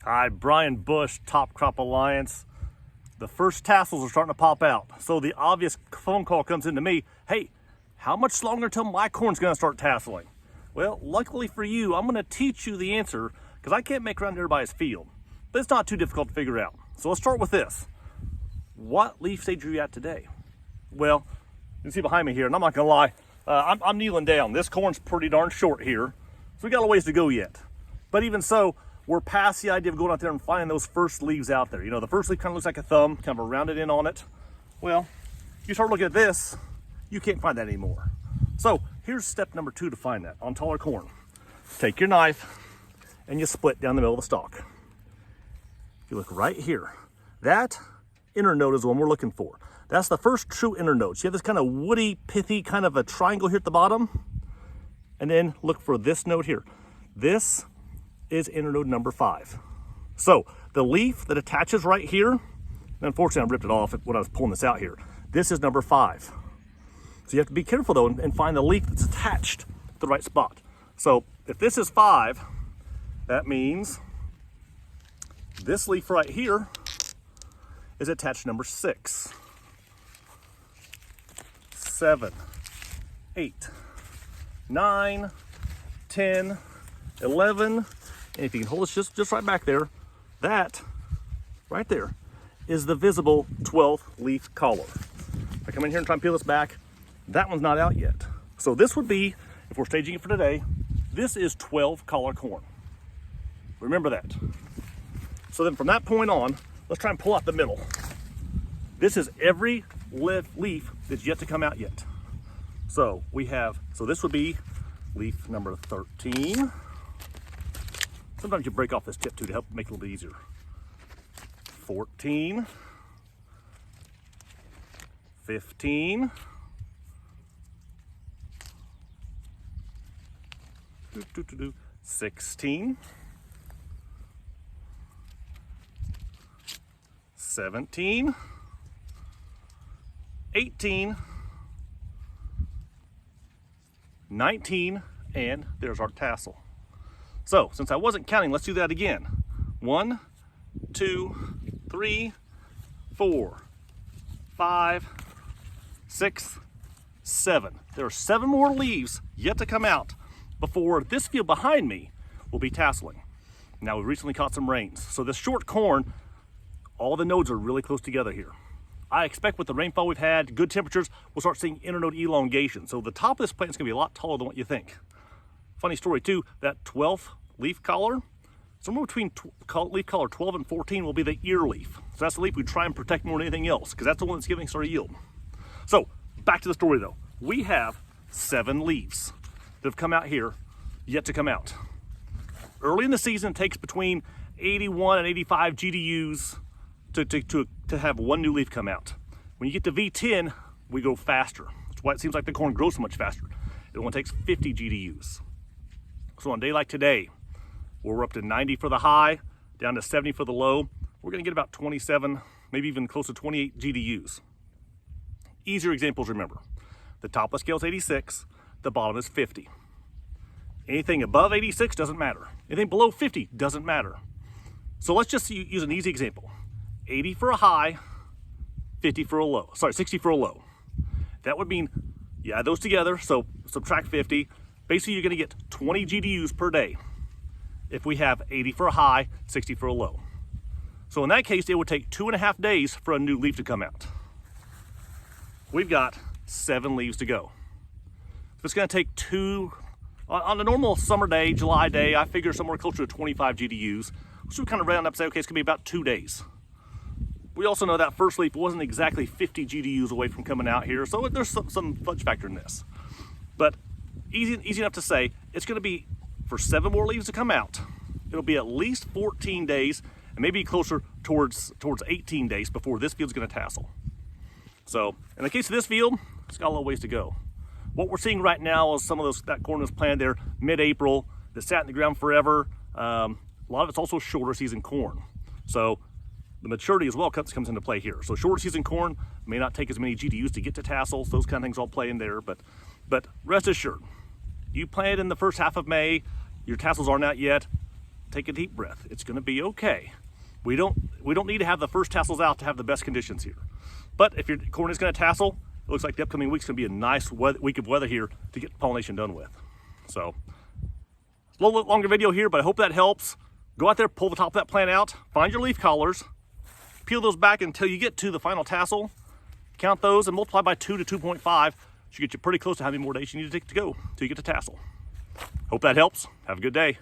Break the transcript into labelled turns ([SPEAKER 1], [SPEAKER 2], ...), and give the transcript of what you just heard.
[SPEAKER 1] Hi, Brian Bush, Top Crop Alliance. The first tassels are starting to pop out. So the obvious phone call comes into me, hey, how much longer till my corn's gonna start tasseling? Well, luckily for you, I'm gonna teach you the answer because I can't make around everybody's field. But it's not too difficult to figure out. So let's start with this. What leaf stage are you at today? Well, you can see behind me here, and I'm not gonna lie, I'm kneeling down. This corn's pretty darn short here, so we got a ways to go yet. But even so, we're past the idea of going out there and finding those first leaves out there. You know, the first leaf kind of looks like a thumb, kind of a rounded in on it. Well, you start looking at this, you can't find that anymore. So here's step number 2 to find that on taller corn. Take your knife and you split down the middle of the stalk. If you look right here, that inner node is the one we're looking for. That's the first true inner node. So you have this kind of woody, pithy, kind of a triangle here at the bottom. And then look for this node here. This is inner node number 5. So the leaf that attaches right here, and unfortunately I ripped it off when I was pulling this out here. This is number 5. So you have to be careful though and find the leaf that's attached at the right spot. So if this is 5, that means this leaf right here is attached to number 6, 7, 8, 9, 10, 11, and if you can hold this just right back there, that right there is the visible 12th leaf collar. If I come in here and try and peel this back, that one's not out yet. So this would be, if we're staging it for today, this is 12 collar corn. Remember that. So then from that point on, let's try and pull out the middle. This is every leaf that's yet to come out yet. So this would be leaf number 13. Sometimes you break off this tip too to help make it a little bit easier. 14, 15, 16, 17, 18, 19, and there's our tassel. So since I wasn't counting, let's do that again. 1, 2, 3, 4, 5, 6, 7. There are 7 more leaves yet to come out before this field behind me will be tasseling. Now we recently caught some rains, so this short corn, all the nodes are really close together here. I expect with the rainfall we've had, good temperatures, we'll start seeing internode elongation. So the top of this plant is gonna be a lot taller than what you think. Funny story too, that 12th leaf collar, somewhere between leaf collar 12 and 14 will be the ear leaf. So that's the leaf we try and protect more than anything else, because that's the one that's giving us our yield. So back to the story though. We have 7 leaves that have come out here, yet to come out. Early in the season, it takes between 81 and 85 GDUs to have one new leaf come out. When you get to V10, we go faster. That's why it seems like the corn grows so much faster. It only takes 50 GDUs. So on a day like today, where we're up to 90 for the high, down to 70 for the low, we're gonna get about 27, maybe even close to 28 GDUs. Easier examples, remember. The top of the scale is 86, the bottom is 50. Anything above 86 doesn't matter. Anything below 50 doesn't matter. So let's just use an easy example. 80 for a high, 50 for a low. Sorry, 60 for a low. That would mean you add those together, so subtract 50. Basically, you're gonna get 20 GDUs per day if we have 80 for a high, 60 for a low. So in that case, it would take 2.5 days for a new leaf to come out. We've got 7 leaves to go. So it's gonna take on a normal summer day, July day, I figure somewhere closer to 25 GDUs. So we kind of round up and say, okay, it's gonna be about 2 days. We also know that first leaf wasn't exactly 50 GDUs away from coming out here, so there's some fudge factor in this. But easy enough to say, it's gonna be, for 7 more leaves to come out, it'll be at least 14 days, and maybe closer towards 18 days before this field's gonna tassel. So in the case of this field, it's got a little ways to go. What we're seeing right now is some of that corn was planted there mid-April, that sat in the ground forever. A lot of it's also shorter season corn. So the maturity as well comes into play here. So shorter season corn may not take as many GDUs to get to tassels. Those kind of things all play in there, but rest assured, you planted in the first half of May, your tassels aren't out yet, take a deep breath. It's gonna be okay. We don't need to have the first tassels out to have the best conditions here. But if your corn is gonna tassel, it looks like the upcoming week's gonna be a nice week of weather here to get pollination done with. So, a little longer video here, but I hope that helps. Go out there, pull the top of that plant out, find your leaf collars, peel those back until you get to the final tassel, count those and multiply by 2 to 2.5. Should get you pretty close to how many more days you need to take to go till you get to tassel. Hope that helps. Have a good day.